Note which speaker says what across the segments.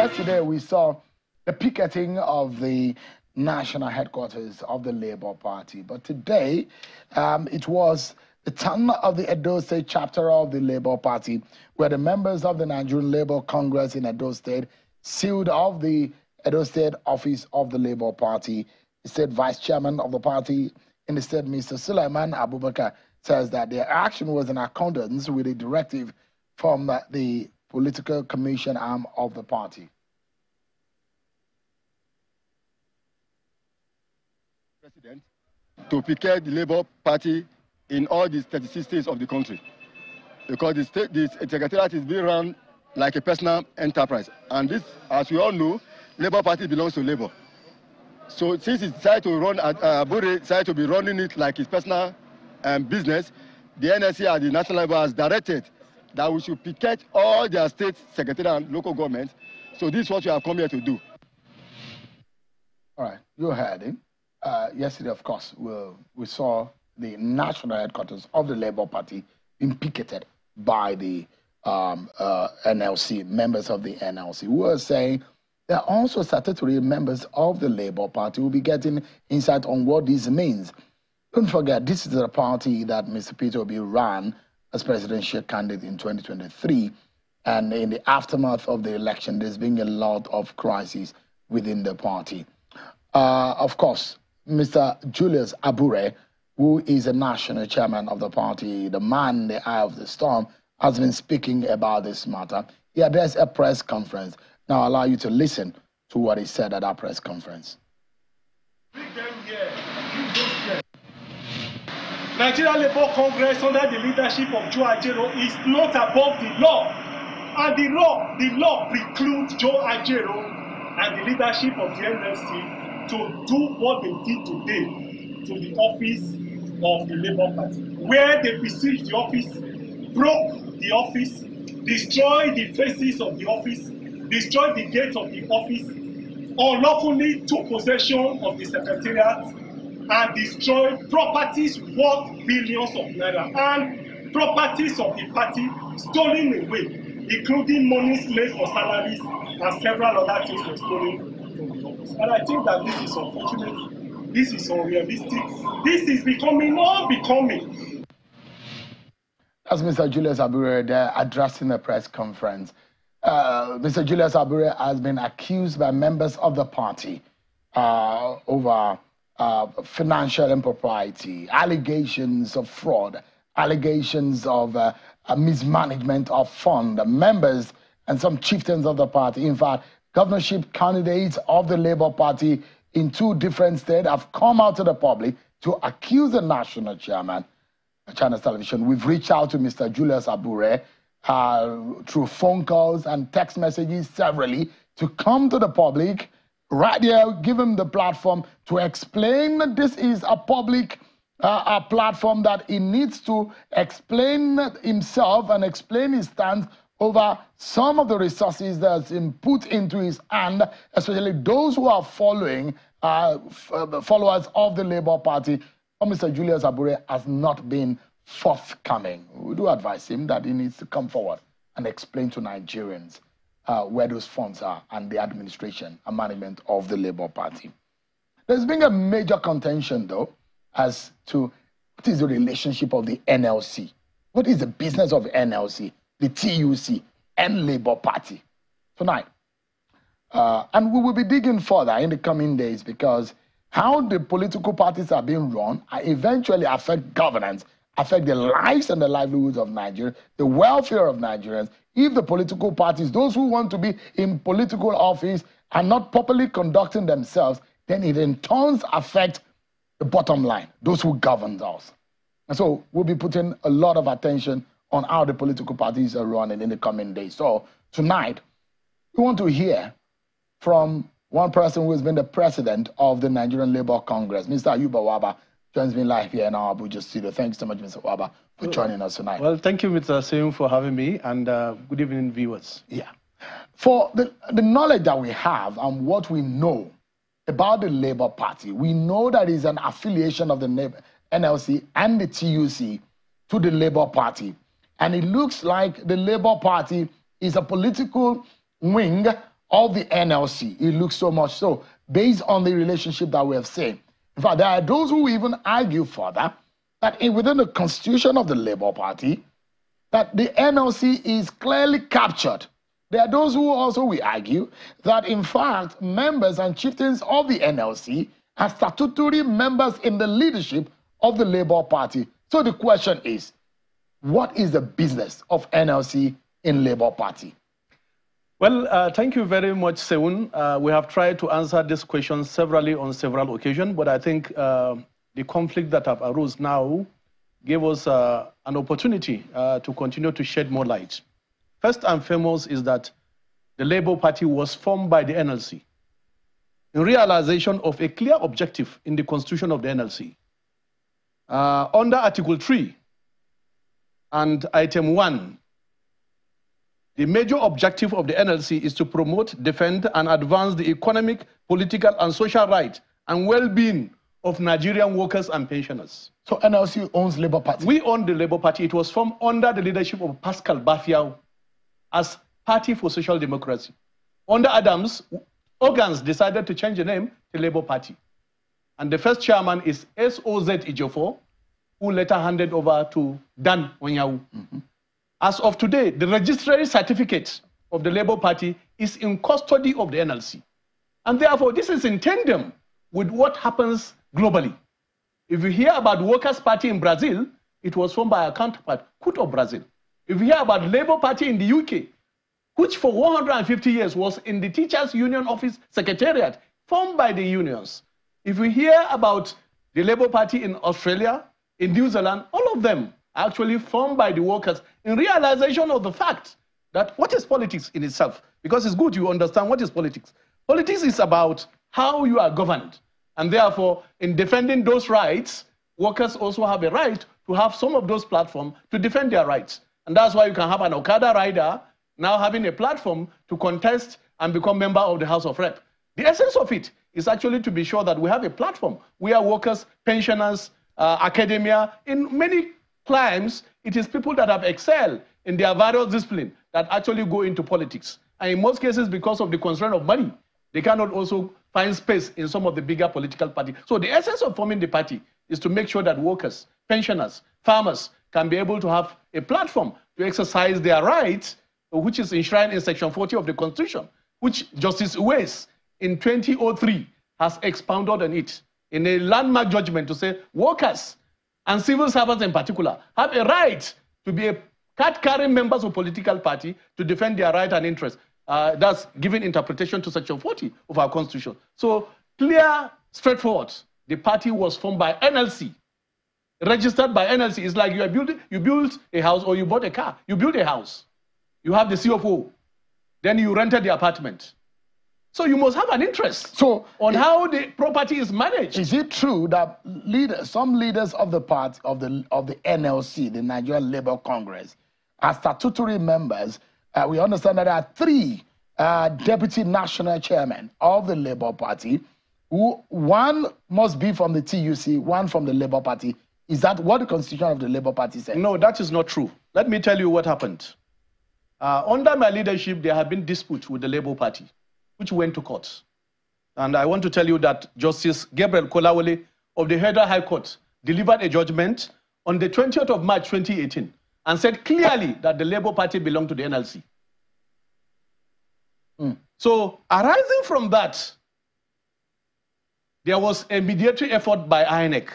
Speaker 1: Yesterday, we saw the picketing of the national headquarters of the Labour Party. But today, it was the turn of the Edo State chapter of the Labour Party, where the members of the Nigerian Labour Congress in Edo State sealed off the Edo State office of the Labour Party. The state vice chairman of the party in the state, Mr. Suleiman Abubakar, says that their action was in accordance with a directive from the political commission arm of the party.
Speaker 2: President, to picket the Labour Party in all the 36 states of the country, because the secretariat is being run like a personal enterprise, and this, as we all know, Labour Party belongs to Labour. So since he decided to run, Abure decided to be running it like his personal business, the NSC at the national level has directed that we should picket all their state secretariat and local governments. So this is what we have come here to do.
Speaker 1: All right, you heard him. Yesterday, of course, we saw the national headquarters of the Labour Party being picketed by the NLC, members of the NLC, who were saying there are also statutory members of the Labour Party who will be getting insight on what this means. Don't forget, this is the party that Mr. Peter Obi ran as presidential candidate in 2023. And in the aftermath of the election, there's been a lot of crises within the party. Of course, Mr. Julius Abure, who is a national chairman of the party, the man in the eye of the storm, has been speaking about this matter. He addressed a press conference. Now I'll allow you to listen to what he said at our press conference.
Speaker 3: Nigerian Labour Congress under the leadership of Joe Ajero is not above the law. And the law precludes Joe Ajero and the leadership of the NLC to do what they did today to the office of the Labour Party, where they besieged the office, broke the office, destroyed the faces of the office, destroyed the gate of the office, unlawfully took possession of the secretariat, and destroyed properties worth billions of naira and properties of the party stolen away, including monies made for salaries and several other things were stolen from the office. And I think that this is unfortunate, this is unrealistic, this is becoming unbecoming.
Speaker 1: That's Mr. Julius Abure there addressing the press conference. Mr. Julius Abure has been accused by members of the party over financial impropriety, allegations of fraud, allegations of mismanagement of funds. Members and some chieftains of the party, in fact, governorship candidates of the Labour Party in 2 different states have come out to the public to accuse the national chairman of China's television. We've reached out to Mr. Julius Abure through phone calls and text messages severally to come to the public right there, give him the platform to explain that this is a public a platform that he needs to explain himself and explain his stance over some of the resources that's been put into his hand, especially those who are following followers of the Labour Party. Mr. Julius Abure has not been forthcoming. We do advise him that he needs to come forward and explain to Nigerians where those funds are and the administration and management of the Labour Party. There's been a major contention, though, as to what is the relationship of the NLC. What is the business of NLC, the TUC, and Labour Party tonight? And we will be digging further in the coming days, because how the political parties are being run eventually affect governance, affect the lives and the livelihoods of Nigerians, the welfare of Nigerians. If the political parties, those who want to be in political office, are not properly conducting themselves, then it in turn affects the bottom line, those who govern us. And so we'll be putting a lot of attention on how the political parties are running in the coming days. So tonight, we want to hear from one person who has been the president of the Nigerian Labour Congress, Mr. Wabba, joins me live here in our Abuja studio. Thanks so much, Mr. Wabba, for joining us tonight.
Speaker 4: Well, thank you, Mr. Seun, for having me, and good evening, viewers.
Speaker 1: Yeah. For the knowledge that we have and what we know about the Labour Party, we know that it's an affiliation of the NLC and the TUC to the Labour Party. And it looks like the Labour Party is a political wing of the NLC. It looks so much so, based on the relationship that we have seen. In fact, there are those who even argue further that within the constitution of the Labour Party, that the NLC is clearly captured. There are those who also will argue that, in fact, members and chieftains of the NLC are statutory members in the leadership of the Labour Party. So the question is, what is the business of NLC in Labour Party?
Speaker 4: Well, thank you very much, Seun. We have tried to answer this question severally on several occasions, but I think the conflict that have arose now gave us an opportunity to continue to shed more light. First and foremost is that the Labour Party was formed by the NLC in realization of a clear objective in the constitution of the NLC. Under Article 3 and Item 1, the major objective of the NLC is to promote, defend, and advance the economic, political, and social rights and well-being of Nigerian workers and pensioners.
Speaker 1: So NLC owns Labour Party?
Speaker 4: We own the Labour Party. It was formed under the leadership of Pascal Bafiao as Party for Social Democracy. Under Adams, organs decided to change the name to Labour Party. And the first chairman is SOZ Ejiofor, who later handed over to Dan Onyawu. As of today, the registry certificate of the Labour Party is in custody of the NLC. And therefore, this is in tandem with what happens globally. If you hear about Workers' Party in Brazil, it was formed by a counterpart, CUT of Brazil. If you hear about Labour Party in the UK, which for 150 years was in the Teachers' Union Office Secretariat, formed by the unions. If you hear about the Labour Party in Australia, in New Zealand, all of them are actually formed by the workers in realization of the fact that what is politics in itself? Because it's good you understand what is politics. Politics is about how you are governed. And therefore, in defending those rights, workers also have a right to have some of those platforms to defend their rights. And that's why you can have an Okada rider now having a platform to contest and become member of the House of Rep. The essence of it is actually to be sure that we have a platform where workers, pensioners, academia, in many climes, it is people that have excelled in their various disciplines that actually go into politics. And in most cases, because of the constraint of money, they cannot also find space in some of the bigger political parties. So the essence of forming the party is to make sure that workers, pensioners, farmers can be able to have a platform to exercise their rights, which is enshrined in Section 40 of the Constitution, which Justice Uwais in 2003 has expounded on it in a landmark judgment to say workers and civil servants in particular have a right to be a card-carrying members of political party to defend their right and interest. That's giving interpretation to Section 40 of our Constitution. So clear, straightforward. The party was formed by NLC, registered by NLC. It's like you build a house or you bought a car. You build a house. You have the CFO. Then you rented the apartment. So you must have an interest on how the property is managed.
Speaker 1: Is it true that some leaders of the party of the NLC, the Nigerian Labour Congress, are statutory members? We understand that there are 3 deputy national chairmen of the Labour Party, who one must be from the TUC, one from the Labour Party. Is that what the constitution of the Labour Party says?
Speaker 4: No, that is not true. Let me tell you what happened. Under my leadership, there have been disputes with the Labour Party, which went to court. And I want to tell you that Justice Gabriel Kolawole of the Federal High Court delivered a judgment on the 20th of March 2018 and said clearly that the Labour Party belonged to the NLC. So arising from that, there was a mediatory effort by INEC.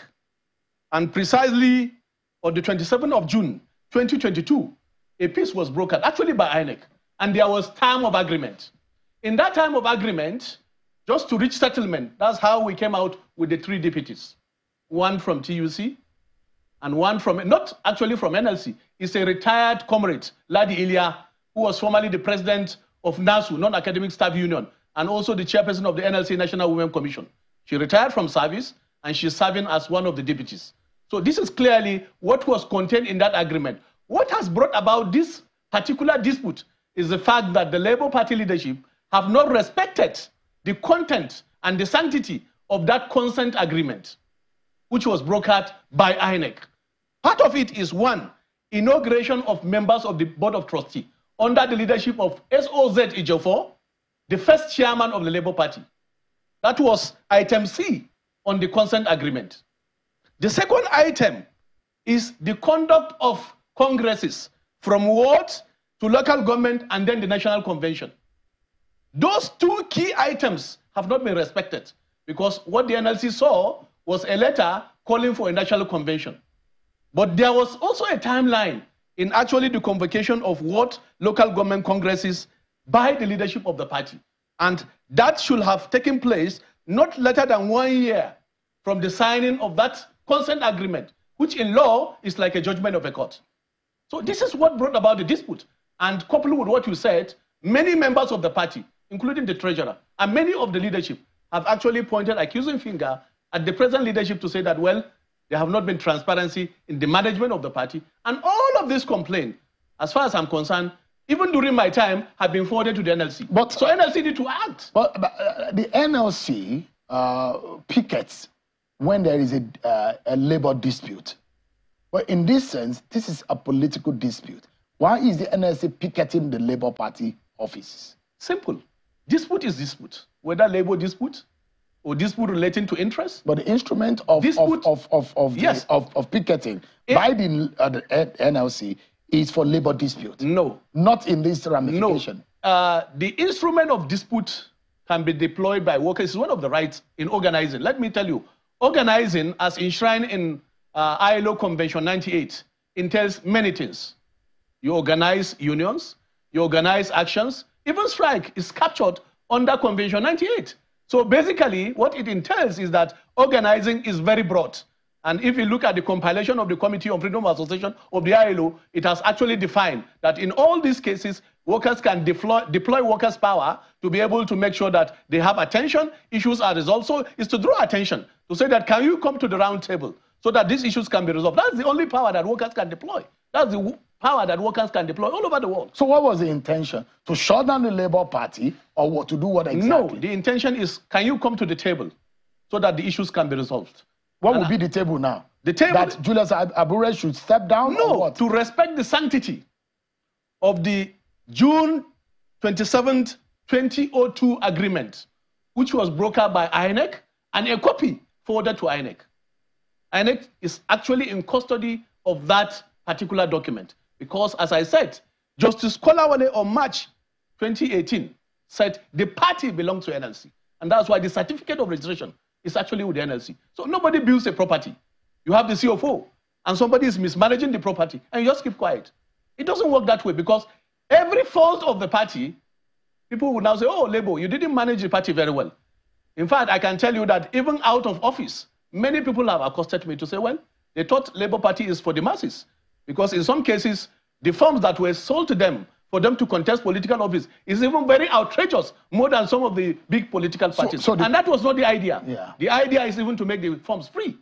Speaker 4: And precisely on the 27th of June 2022, a peace was brokered, actually by INEC, and there was time of agreement. In that time of agreement, just to reach settlement, that's how we came out with the 3 deputies. One from TUC, and one from, not actually from NLC, it's a retired comrade, Ladi Ilya, who was formerly the president of NASU, Non-Academic Staff Union, and also the chairperson of the NLC National Women Commission. She retired from service, and she's serving as one of the deputies. So this is clearly what was contained in that agreement. What has brought about this particular dispute is the fact that the Labour Party leadership have not respected the content and the sanctity of that consent agreement, which was brokered by INEC. Part of it is, 1, inauguration of members of the Board of Trustees under the leadership of SOZ Ejiofor, the first chairman of the Labour Party. That was item C on the consent agreement. The second item is the conduct of congresses from ward to local government and then the national convention. Those two key items have not been respected because what the NLC saw was a letter calling for a national convention. But there was also a timeline in actually the convocation of what local government congresses by the leadership of the party. And that should have taken place not later than 1 year from the signing of that consent agreement, which in law is like a judgment of a court. So this is what brought about the dispute. And coupled with what you said, many members of the party, including the treasurer, and many of the leadership have actually pointed accusing finger at the present leadership to say that, well, there have not been transparency in the management of the party. And all of this complaint, as far as I'm concerned, even during my time, have been forwarded to the NLC.
Speaker 1: But,
Speaker 4: so NLC need to act.
Speaker 1: But the NLC pickets when there is a labor dispute. But in this sense, this is a political dispute. Why is the NLC picketing the Labour Party offices?
Speaker 4: Simple. Dispute is dispute. Whether labor dispute or dispute relating to interest.
Speaker 1: But the instrument of picketing by the NLC is for labor dispute.
Speaker 4: No.
Speaker 1: Not in this ramification.
Speaker 4: No. The instrument of dispute can be deployed by workers. It's one of the rights in organizing. Let me tell you, organizing as enshrined in ILO Convention 98 entails many things. You organize unions, you organize actions, even strike is captured under Convention 98. So basically, what it entails is that organizing is very broad. And if you look at the compilation of the Committee on Freedom of Association of the ILO, it has actually defined that in all these cases, workers can deploy workers' power to be able to make sure that they have attention, issues are resolved. So it's to draw attention, to say that can you come to the round table so that these issues can be resolved. That's the only power that workers can deploy. That's the power that workers can deploy all over the world.
Speaker 1: So what was the intention? To shut down the Labour Party or what, to do what exactly?
Speaker 4: No, the intention is, can you come to the table so that the issues can be resolved?
Speaker 1: What will be the table now?
Speaker 4: The table
Speaker 1: that Julius Abure should step down?
Speaker 4: No,
Speaker 1: or what?
Speaker 4: To respect the sanctity of the June 27th, 2002 agreement, which was brokered by INEC and a copy forwarded to INEC. INEC is actually in custody of that particular document because, as I said, Justice Kolawole on March 2018 said the party belongs to NLC. And that's why the certificate of registration is actually with the NLC. So nobody builds a property. You have the CFO, and somebody is mismanaging the property, and you just keep quiet. It doesn't work that way because every fault of the party, people will now say, oh, Labour, you didn't manage the party very well. In fact, I can tell you that even out of office, many people have accosted me to say, well, they thought Labour Party is for the masses. Because in some cases, the forms that were sold to them for them to contest political office is even very outrageous, more than some of the big political parties. And that was not the idea.
Speaker 1: Yeah.
Speaker 4: The idea is even to make the forms free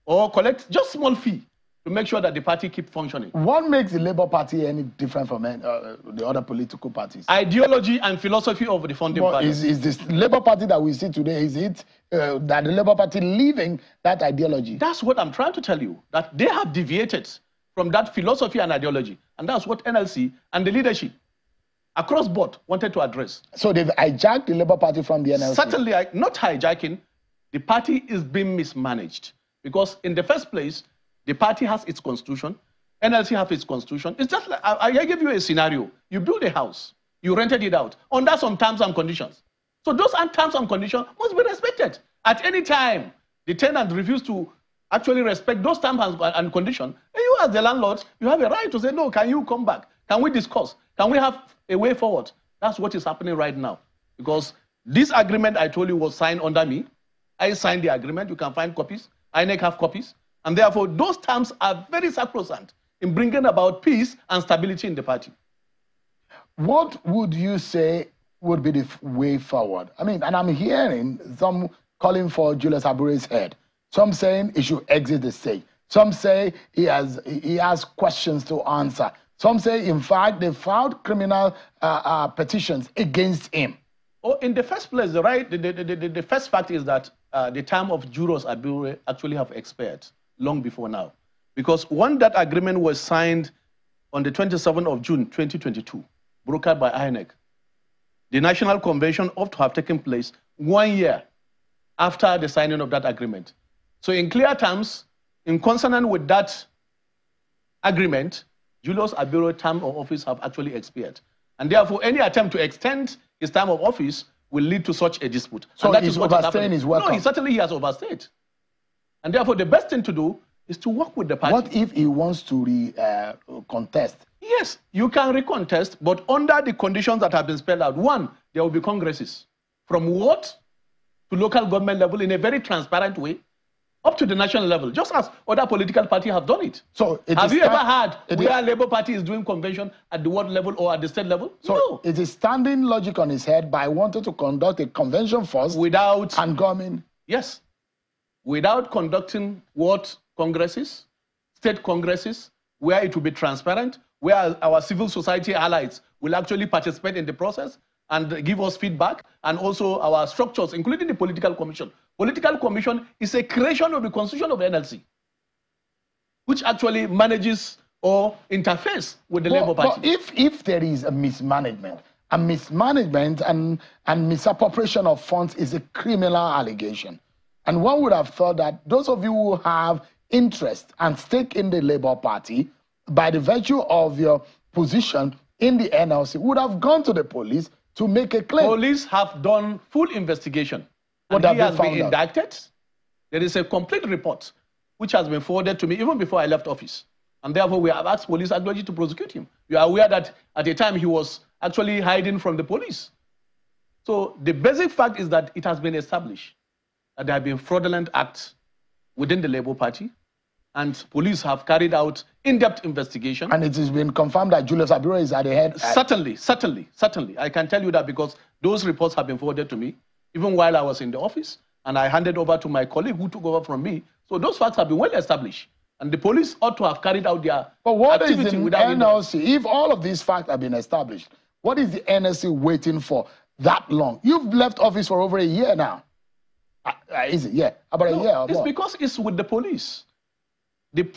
Speaker 4: or collect just small fee to make sure that the party keep functioning.
Speaker 1: What makes the Labour Party any different from the other political parties?
Speaker 4: Ideology and philosophy of the founding parties.
Speaker 1: Is this Labour Party that we see today, is it that the Labour Party leaving that ideology?
Speaker 4: That's what I'm trying to tell you, that they have deviated from that philosophy and ideology. And that's what NLC and the leadership across board wanted to address.
Speaker 1: So they've hijacked the Labour Party from the NLC?
Speaker 4: Certainly, not hijacking. The party is being mismanaged. Because in the first place, the party has its constitution. NLC has its constitution. It's just like, I give you a scenario. You build a house. You rented it out under some terms and conditions. So those terms and conditions must be respected. At any time, the tenant refuses to actually respect those terms and conditions, and you as the landlord, you have a right to say, no, can you come back? Can we discuss? Can we have a way forward? That's what is happening right now. Because this agreement I told you was signed under me. I signed the agreement. You can find copies. INEC have copies. And therefore, those terms are very sacrosanct in bringing about peace and stability in the party.
Speaker 1: What would you say would be the way forward? I mean, and I'm hearing some calling for Julius Abure's head. Some saying he should exit the stage. Some say he has questions to answer. Some say, in fact, they filed criminal petitions against him.
Speaker 4: Oh, in the first place, the first fact is that the term of Julius Abure actually have expired long before now. Because when that agreement was signed on the 27th of June, 2022, brokered by INEC, the National Convention ought to have taken place 1 year after the signing of that agreement. So in clear terms, in consonance with that agreement, Julius Abure's term of office have actually expired. And therefore, any attempt to extend his term of office will lead to such a dispute.
Speaker 1: So
Speaker 4: and that
Speaker 1: he's
Speaker 4: is what
Speaker 1: overstaying his welcome.
Speaker 4: No, he has overstayed. And therefore, the best thing to do is to work with the party.
Speaker 1: What if he wants to contest?
Speaker 4: Yes, you can recontest, but under the conditions that have been spelled out. One, there will be congresses from ward to local government level in a very transparent way, up to the national level, just as other political parties have done it.
Speaker 1: So
Speaker 4: have you ever heard where Labour Party is doing convention at the ward level or at the state level?
Speaker 1: So
Speaker 4: no.
Speaker 1: It is standing logic on his head by wanting to conduct a convention first
Speaker 4: without
Speaker 1: and government.
Speaker 4: Yes, without conducting ward congresses, state congresses, where it will be transparent, where our civil society allies will actually participate in the process and give us feedback, and also our structures, including the political commission. Political commission is a creation of the constitution of NLC, which actually manages or interface with the Labour Party.
Speaker 1: But if there is a mismanagement and misappropriation of funds is a criminal allegation, and one would have thought that those of you who have interest and stake in the Labour Party, by the virtue of your position in the NLC, would have gone to the police to make a claim.
Speaker 4: Police have done full investigation.
Speaker 1: What
Speaker 4: and he
Speaker 1: have
Speaker 4: has
Speaker 1: they
Speaker 4: been
Speaker 1: found out?
Speaker 4: indicted. There is a complete report which has been forwarded to me even before I left office. And therefore, we have asked police actually to prosecute him. You are aware that at the time he was actually hiding from the police. So the basic fact is that it has been established that there have been fraudulent acts within the Labour Party, and police have carried out in-depth investigation.
Speaker 1: And it has been confirmed that Julius Abure is at the head.
Speaker 4: Certainly. I can tell you that because those reports have been forwarded to me, even while I was in the office, and I handed over to my colleague who took over from me. So those facts have been well established. And the police ought to have carried out their
Speaker 1: But what is
Speaker 4: activity
Speaker 1: the
Speaker 4: without
Speaker 1: NLC? If all of these facts have been established, what is the NLC waiting for that long? You've left office for over a year now. Is it? Yeah, about a year or
Speaker 4: It's
Speaker 1: more.
Speaker 4: because it's with the police. The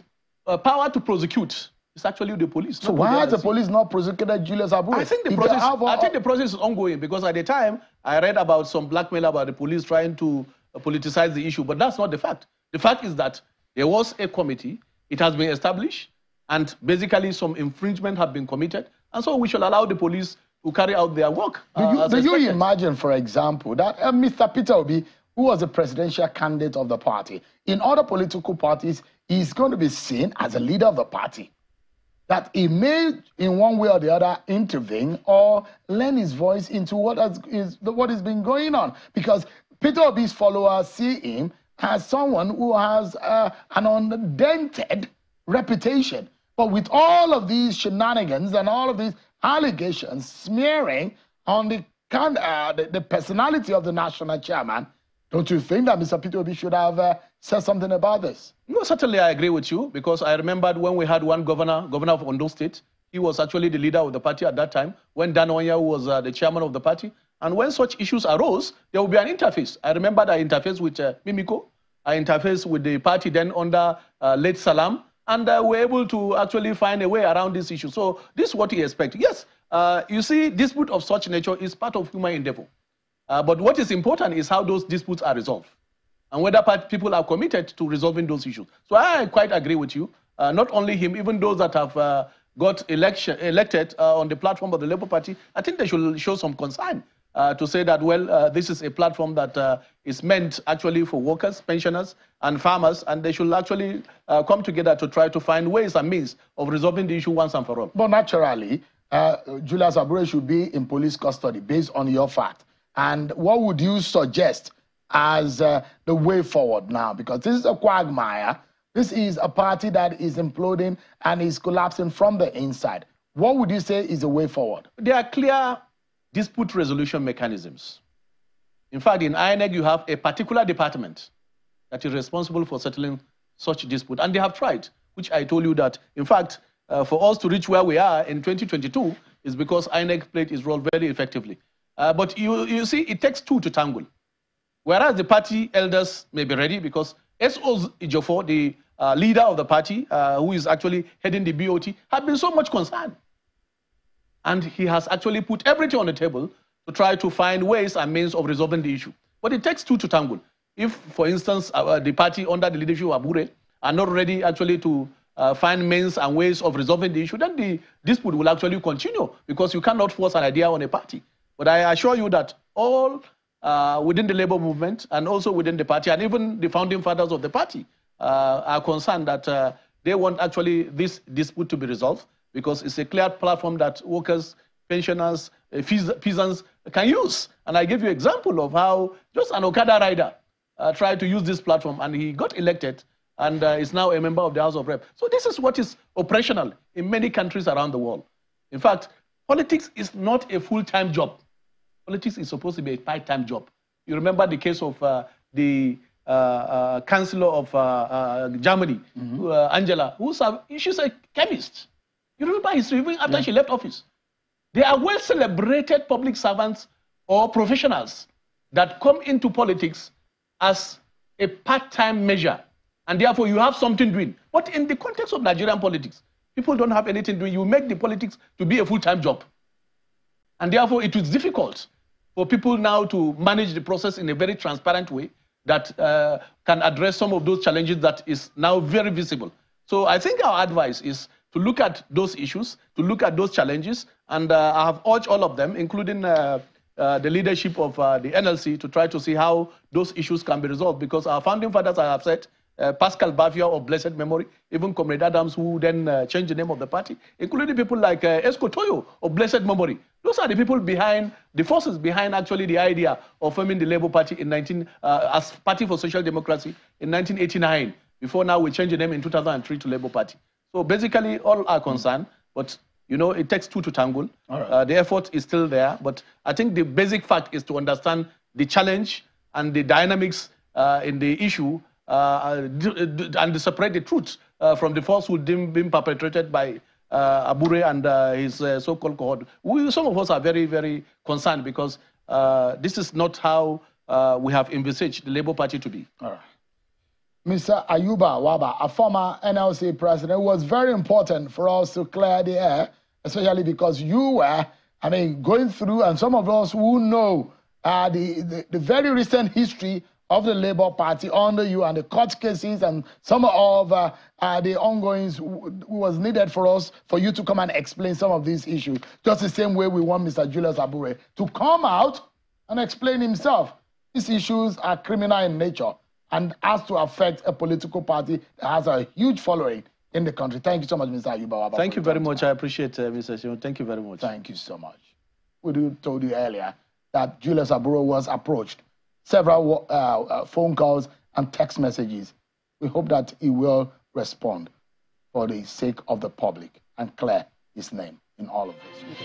Speaker 4: power to prosecute is actually the police.
Speaker 1: So why has the police not prosecuted Julius Abure?
Speaker 4: I think the process is ongoing, because at the time I read about some blackmail about the police trying to politicize the issue, but that's not the fact. The fact is that there was a committee, it has been established, and basically some infringement have been committed, and so we should allow the police to carry out their work.
Speaker 1: Do you imagine, for example, that Mr. Peter Obi, who was the presidential candidate of the party, in other political parties, is going to be seen as a leader of the party, that he may, in one way or the other, intervene or lend his voice into what has been going on? Because Peter Obi's followers see him as someone who has an undented reputation. But with all of these shenanigans and all of these allegations smearing on the personality of the national chairman, don't you think that Mr. Peter Obi should have said something about this?
Speaker 4: No, certainly I agree with you, because I remembered when we had one governor of Ondo State. He was actually the leader of the party at that time, when Dan Onya was the chairman of the party. And when such issues arose, there would be an interface. I remember I interfaced with Mimiko. I interfaced with the party then under late Salam, and we're able to actually find a way around this issue. So this is what we expect. Yes, you see, dispute of such nature is part of human endeavor. But what is important is how those disputes are resolved, and whether people are committed to resolving those issues. So I quite agree with you. Not only him, even those that have got elected on the platform of the Labour Party, I think they should show some concern to say that, well, this is a platform that is meant actually for workers, pensioners, and farmers, and they should actually come together to try to find ways and means of resolving the issue once and for all.
Speaker 1: But naturally, Julius Abure should be in police custody based on your fact. And what would you suggest as the way forward now? Because this is a quagmire. This is a party that is imploding and is collapsing from the inside. What would you say is the way forward?
Speaker 4: There are clear dispute resolution mechanisms. In fact, in INEC, you have a particular department that is responsible for settling such dispute. And they have tried, which I told you that, in fact, for us to reach where we are in 2022 is because INEC played its role very effectively. But you see, it takes two to tangle. Whereas the party elders may be ready, because S.O. Ijofo, the leader of the party, who is actually heading the BOT, have been so much concerned. And he has actually put everything on the table to try to find ways and means of resolving the issue. But it takes two to tango. If, for instance, the party under the leadership of Abure are not ready actually to find means and ways of resolving the issue, then the dispute will actually continue, because you cannot force an idea on a party. But I assure you that all within the labor movement and also within the party, and even the founding fathers of the party are concerned that they want actually this dispute to be resolved, because it's a clear platform that workers, pensioners, peasants can use. And I give you an example of how just an Okada rider tried to use this platform, and he got elected and is now a member of the House of Rep. So this is what is operational in many countries around the world. In fact, politics is not a full-time job. Politics is supposed to be a part-time job. You remember the case of the Chancellor of Germany, Angela, she's a chemist. You remember history, even after she left office. They are well-celebrated public servants or professionals that come into politics as a part-time measure. And therefore, you have something doing. But in the context of Nigerian politics, people don't have anything doing. You make the politics to be a full-time job. And therefore, it is difficult for people now to manage the process in a very transparent way that can address some of those challenges that is now very visible. So I think our advice is to look at those issues, to look at those challenges, and I have urged all of them, including the leadership of the NLC, to try to see how those issues can be resolved, because our founding fathers, I have said, Pascal Bafia of blessed memory, even Comrade Adams, who then changed the name of the party, including people like Esco Toyo of blessed memory. Those are the people behind, the forces behind actually the idea of forming the Labour Party as Party for Social Democracy in 1989. Before now, we changed the name in 2003 to Labour Party. So basically, all are concerned, but you know, it takes two to tango. The effort is still there, but I think the basic fact is to understand the challenge and the dynamics in the issue, and to separate the truth from the falsehood being perpetrated by Abure and his so-called cohort. Some of us are very, very concerned, because this is not how we have envisaged the Labour Party to be.
Speaker 1: All right. Mr. Ayuba Wabba, a former NLC president, was very important for us to clear the air, especially because you were, going through, and some of us who know the very recent history of the Labour Party under you, and the court cases and some of the ongoings was needed for you to come and explain some of these issues. Just the same way we want Mr. Julius Abure to come out and explain himself. These issues are criminal in nature and has to affect a political party that has a huge following in the country. Thank you so much, Mr. Ayuba Wabba.
Speaker 4: Thank you very much. I appreciate it, Mr. Shimon. Thank you very much.
Speaker 1: Thank you so much. We told you earlier that Julius Abure was approached several phone calls and text messages. We hope that he will respond for the sake of the public and clear his name in all of this.